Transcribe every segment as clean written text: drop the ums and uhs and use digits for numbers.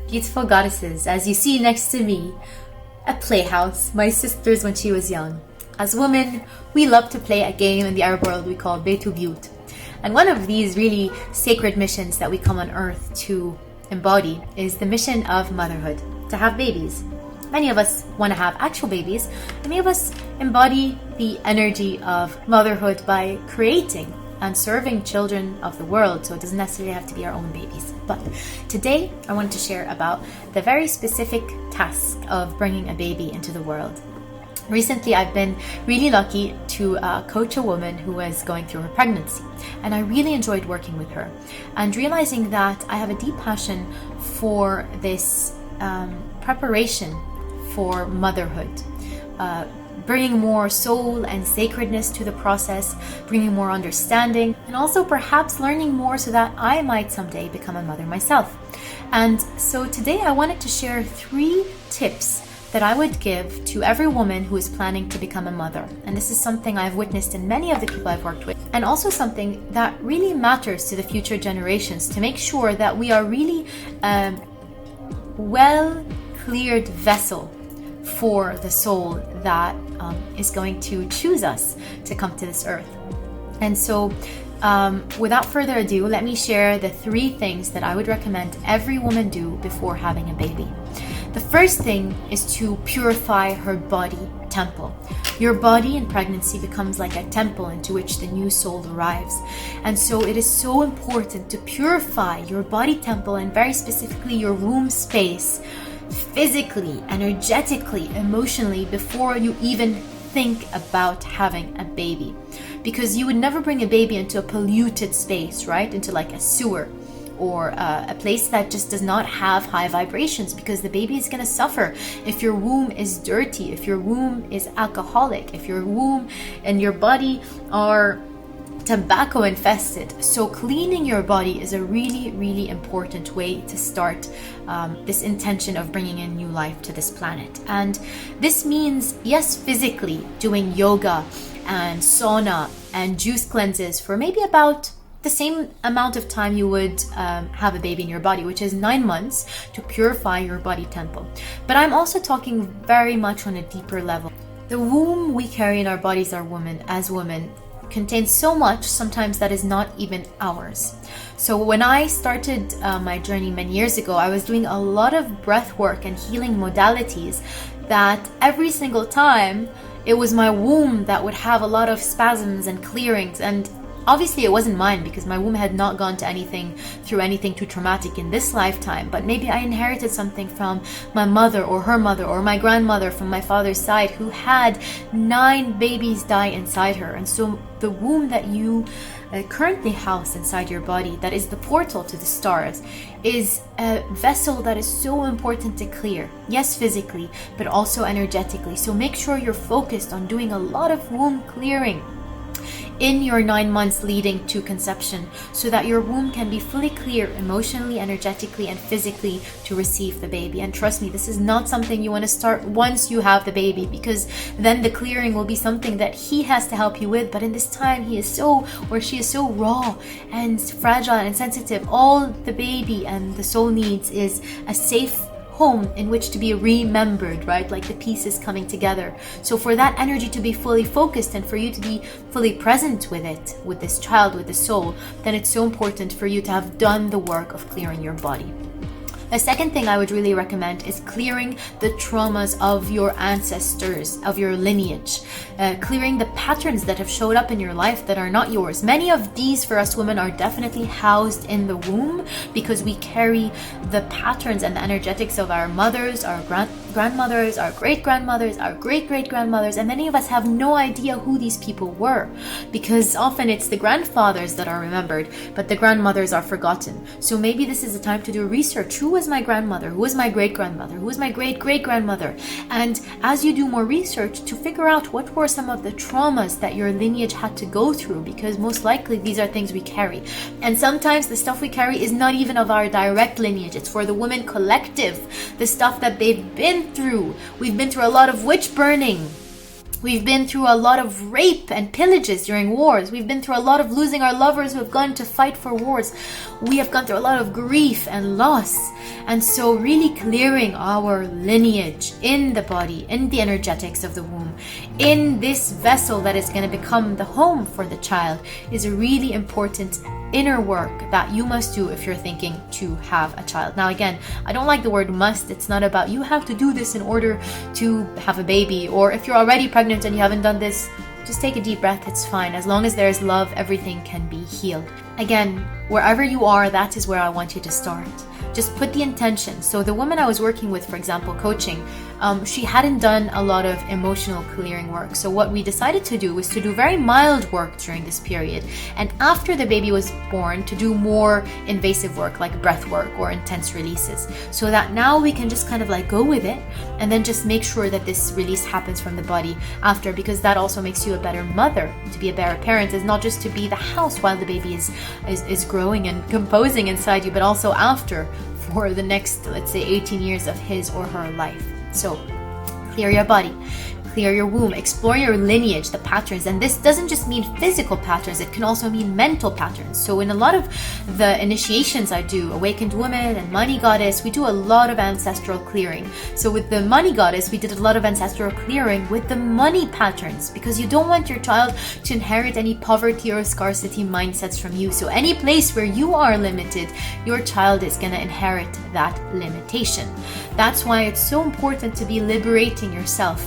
Beautiful goddesses, as you see next to me, a playhouse, my sisters when she was young. As women, we love to play a game in the Arab world we call Beitu Biyut. And one of these really sacred missions that we come on earth to embody is the mission of motherhood, to have babies. Many of us want to have actual babies. Many of us embody the energy of motherhood by creating and serving children of the world, so it doesn't necessarily have to be our own babies. But today I wanted to share about the very specific task of bringing a baby into the world. Recently, I've been really lucky to coach a woman who was going through her pregnancy, and I really enjoyed working with her and realizing that I have a deep passion for this preparation for motherhood, bringing more soul and sacredness to the process, bringing more understanding, and also perhaps learning more so that I might someday become a mother myself. And so today I wanted to share 3 tips that I would give to every woman who is planning to become a mother. And this is something I've witnessed in many of the people I've worked with, and also something that really matters to the future generations, to make sure that we are really well-cleared vessel for the soul that is going to choose us to come to this earth. And so without further ado, let me share the 3 things that I would recommend every woman do before having a baby. The first thing is to purify her body temple. Your body in pregnancy becomes like a temple into which the new soul arrives. And so it is so important to purify your body temple, and very specifically your womb space, physically, energetically, emotionally, before you even think about having a baby. Because you would never bring a baby into a polluted space, right? Into like a sewer or a place that just does not have high vibrations, because the baby is going to suffer if your womb is dirty, if your womb is alcoholic, if your womb and your body are tobacco infested. So cleaning your body is a really, really important way to start this intention of bringing in new life to this planet. And this means, yes, physically doing yoga and sauna and juice cleanses for maybe about the same amount of time you would have a baby in your body, which is 9 months, to purify your body temple. But I'm also talking very much on a deeper level. The womb we carry in our bodies as women contains so much sometimes that is not even ours. So when I started my journey many years ago, I was doing a lot of breath work and healing modalities that every single time it was my womb that would have a lot of spasms and clearings. And obviously it wasn't mine, because my womb had not gone through anything too traumatic in this lifetime, but maybe I inherited something from my mother or her mother or my grandmother from my father's side, who had 9 babies die inside her. And so the womb that you currently house inside your body, that is the portal to the stars, is a vessel that is so important to clear. Yes, physically, but also energetically. So make sure you're focused on doing a lot of womb clearing in your 9 months leading to conception, so that your womb can be fully clear emotionally, energetically, and physically to receive the baby. And trust me, this is not something you want to start once you have the baby, because then the clearing will be something that he has to help you with. But in this time, he is so, or she is so raw and fragile and sensitive. All the baby and the soul needs is a safe home in which to be remembered, right? Like the pieces coming together. So for that energy to be fully focused and for you to be fully present with it, with this child, with the soul, then it's so important for you to have done the work of clearing your body. The second thing I would really recommend is clearing the traumas of your ancestors, of your lineage, clearing the patterns that have showed up in your life that are not yours. Many of these for us women are definitely housed in the womb, because we carry the patterns and the energetics of our mothers, our grandmothers, our great-grandmothers, our great-great-grandmothers, and many of us have no idea who these people were, because often it's the grandfathers that are remembered, but the grandmothers are forgotten. So maybe this is the time to do research. Who was my grandmother? Who was my great-grandmother? Who was my great-great-grandmother? And as you do more research, to figure out what were some of the traumas that your lineage had to go through, because most likely these are things we carry. And sometimes the stuff we carry is not even of our direct lineage. It's for the women collective, the stuff that they've been through. We've been through a lot of witch burning. We've been through a lot of rape and pillages during wars. We've been through a lot of losing our lovers who have gone to fight for wars. We have gone through a lot of grief and loss. And so really clearing our lineage in the body, in the energetics of the womb, in this vessel that is going to become the home for the child, is a really important inner work that you must do if you're thinking to have a child. Now again, I don't like the word must. It's not about you have to do this in order to have a baby, or if you're already pregnant and you haven't done this, just take a deep breath, it's fine. As long as there's love, everything can be healed. Again, wherever you are, that is where I want you to start. Just put the intention. So the woman I was working with, for example, coaching, she hadn't done a lot of emotional clearing work. So what we decided to do was to do very mild work during this period. And after the baby was born, to do more invasive work like breath work or intense releases. So that now we can just kind of like go with it and then just make sure that this release happens from the body after, because that also makes you a better mother. To be a better parent is not just to be the house while the baby is growing and composing inside you, but also after, for the next, let's say, 18 years of his or her life. So clear your body, clear your womb, explore your lineage, the patterns. And this doesn't just mean physical patterns, it can also mean mental patterns. So in a lot of the initiations I do, Awakened Woman and Money Goddess, we do a lot of ancestral clearing. So with the Money Goddess, we did a lot of ancestral clearing with the money patterns, because you don't want your child to inherit any poverty or scarcity mindsets from you. So any place where you are limited, your child is going to inherit that limitation. That's why it's so important to be liberating yourself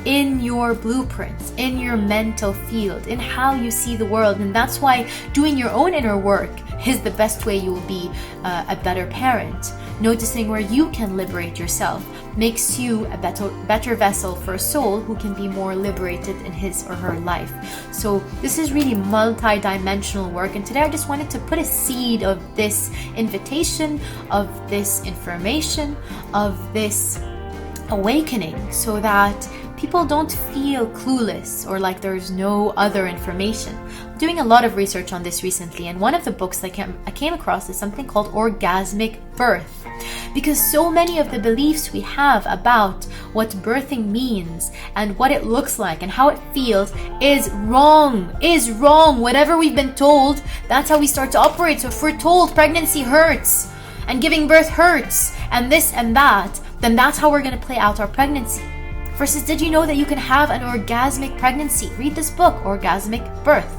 in your blueprints, in your mental field, in how you see the world. And that's why doing your own inner work is the best way you will be a better parent. Noticing where you can liberate yourself makes you a better vessel for a soul who can be more liberated in his or her life. So this is really multi-dimensional work, and today I just wanted to put a seed of this invitation, of this information, of this awakening, so that people don't feel clueless or like there's no other information. I'm doing a lot of research on this recently, and one of the books I came across is something called Orgasmic Birth, because so many of the beliefs we have about what birthing means and what it looks like and how it feels is wrong. Whatever we've been told, that's how we start to operate. So if we're told pregnancy hurts and giving birth hurts and this and that, then that's how we're going to play out our pregnancy. Versus, did you know that you can have an orgasmic pregnancy? Read this book, Orgasmic Birth.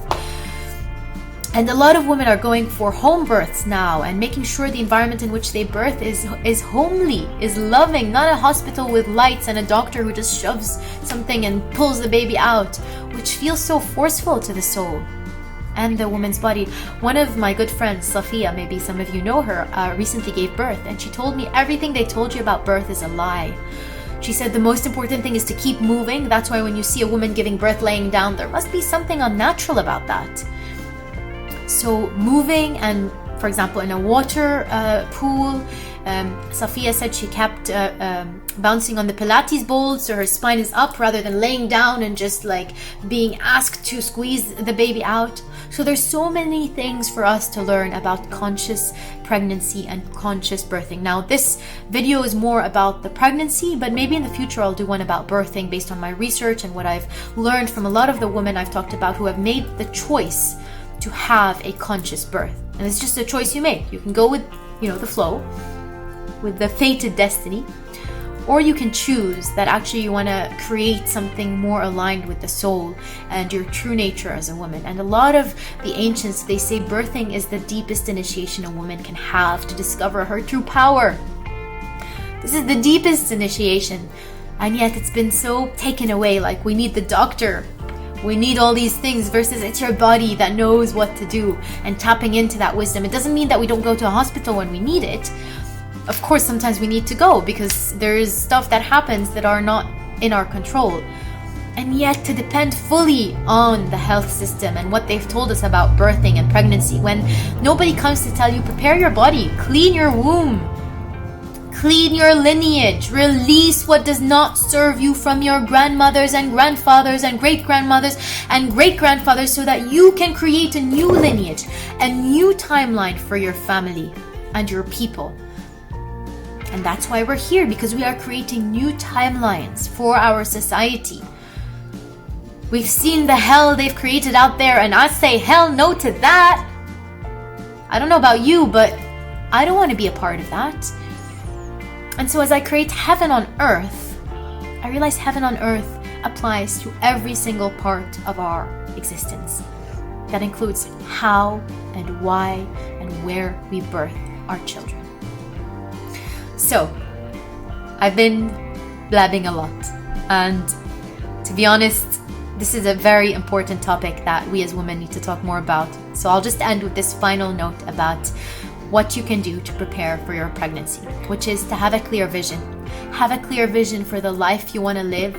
And a lot of women are going for home births now and making sure the environment in which they birth is homely, is loving, not a hospital with lights and a doctor who just shoves something and pulls the baby out, which feels so forceful to the soul and the woman's body. One of my good friends, Safia, maybe some of you know her, recently gave birth, and she told me everything they told you about birth is a lie. She said the most important thing is to keep moving. That's why when you see a woman giving birth laying down, there must be something unnatural about that. So moving, and for example in a water pool, Safia said she kept bouncing on the Pilates balls, so her spine is up rather than laying down and just like being asked to squeeze the baby out. So there's so many things for us to learn about conscious pregnancy and conscious birthing. Now this video is more about the pregnancy, but maybe in the future I'll do one about birthing based on my research and what I've learned from a lot of the women I've talked about who have made the choice to have a conscious birth. And it's just a choice you make. You can go with, the flow, with the fated destiny, or you can choose that actually you want to create something more aligned with the soul and your true nature as a woman. And a lot of the ancients, they say birthing is the deepest initiation a woman can have to discover her true power. This is the deepest initiation, and yet it's been so taken away. Like, we need the doctor, we need all these things, versus it's your body that knows what to do, and tapping into that wisdom. It doesn't mean that we don't go to a hospital when we need it. Of course, sometimes we need to go because there's stuff that happens that are not in our control. And yet to depend fully on the health system and what they've told us about birthing and pregnancy, when nobody comes to tell you, prepare your body, clean your womb, clean your lineage, release what does not serve you from your grandmothers and grandfathers and great-grandmothers and great-grandfathers, so that you can create a new lineage, a new timeline for your family and your people. And that's why we're here, because we are creating new timelines for our society. We've seen the hell they've created out there, and I say hell no to that. I don't know about you, but I don't want to be a part of that. And so as I create heaven on earth, I realize heaven on earth applies to every single part of our existence. That includes how and why and where we birth our children. So, I've been blabbing a lot, and to be honest, this is a very important topic that we as women need to talk more about. So I'll just end with this final note about what you can do to prepare for your pregnancy, which is to have a clear vision. Have a clear vision for the life you want to live,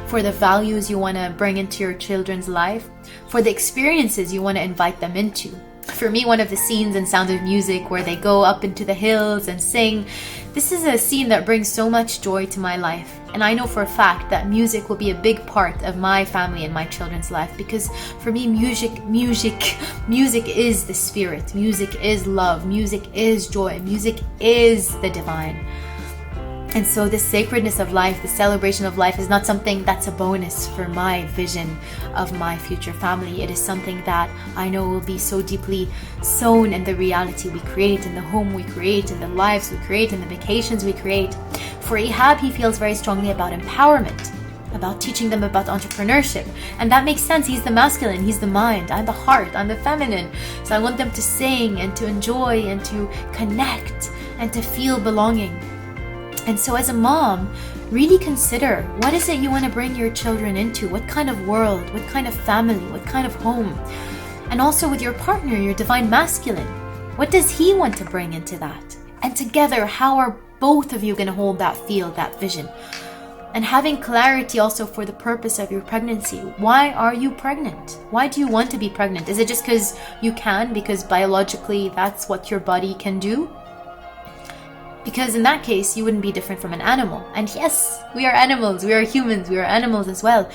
for the values you want to bring into your children's life, for the experiences you want to invite them into. For me, one of the scenes in Sound of Music where they go up into the hills and sing, this is a scene that brings so much joy to my life. And I know for a fact that music will be a big part of my family and my children's life, because for me, music is the spirit. Music is love. Music is joy. Music is the divine. And so this sacredness of life, the celebration of life, is not something that's a bonus for my vision of my future family. It is something that I know will be so deeply sown in the reality we create, in the home we create, in the lives we create, in the vacations we create. For Ihab, he feels very strongly about empowerment, about teaching them about entrepreneurship. And that makes sense. He's the masculine, he's the mind, I'm the heart, I'm the feminine. So I want them to sing and to enjoy and to connect and to feel belonging. And so as a mom, really consider, what is it you want to bring your children into? What kind of world? What kind of family? What kind of home? And also with your partner, your divine masculine, what does he want to bring into that? And together, how are both of you going to hold that field, that vision? And having clarity also for the purpose of your pregnancy. Why are you pregnant? Why do you want to be pregnant? Is it just because you can, because biologically that's what your body can do? Because in that case, you wouldn't be different from an animal. And yes, we are animals, we are humans, we are animals as well.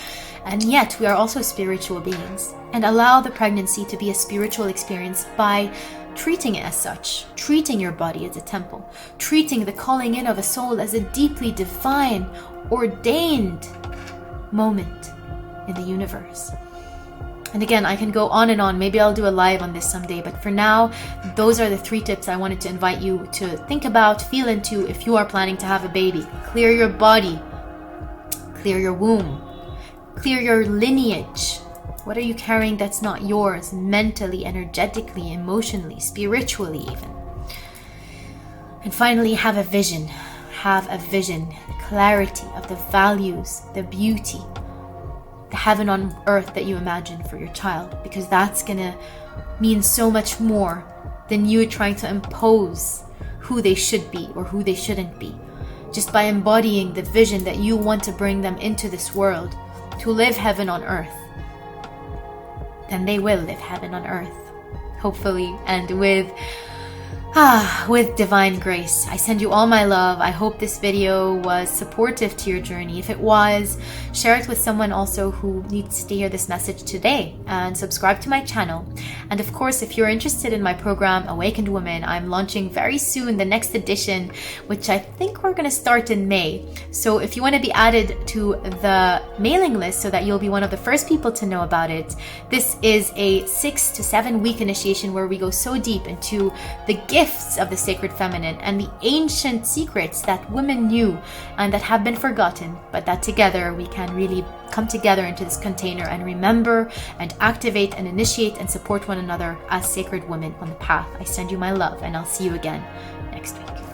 And yet, we are also spiritual beings. And allow the pregnancy to be a spiritual experience by treating it as such, treating your body as a temple, treating the calling in of a soul as a deeply divine, ordained moment in the universe. And again, I can go on and on. Maybe I'll do a live on this someday. But for now, those are the 3 tips I wanted to invite you to think about, feel into if you are planning to have a baby. Clear your body. Clear your womb. Clear your lineage. What are you carrying that's not yours? Mentally, energetically, emotionally, spiritually even. And finally, have a vision. Have a vision. Clarity of the values, the beauty, the heaven on earth that you imagine for your child, because that's gonna mean so much more than you trying to impose who they should be or who they shouldn't be. Just by embodying the vision that you want to bring them into this world to live heaven on earth, then they will live heaven on earth, hopefully, and with divine grace. I send you all my love. I hope this video was supportive to your journey. If it was, share it with someone also who needs to hear this message today, and subscribe to my channel. And of course, if you're interested in my program, Awakened Woman, I'm launching very soon the next edition, which I think we're going to start in May. So if you want to be added to the mailing list so that you'll be one of the first people to know about it, this is a 6 to 7 week initiation where we go so deep into the gifts of the sacred feminine and the ancient secrets that women knew and that have been forgotten, but that together we can really come together into this container and remember and activate and initiate and support one another as sacred women on the path. I send you my love, and I'll see you again next week.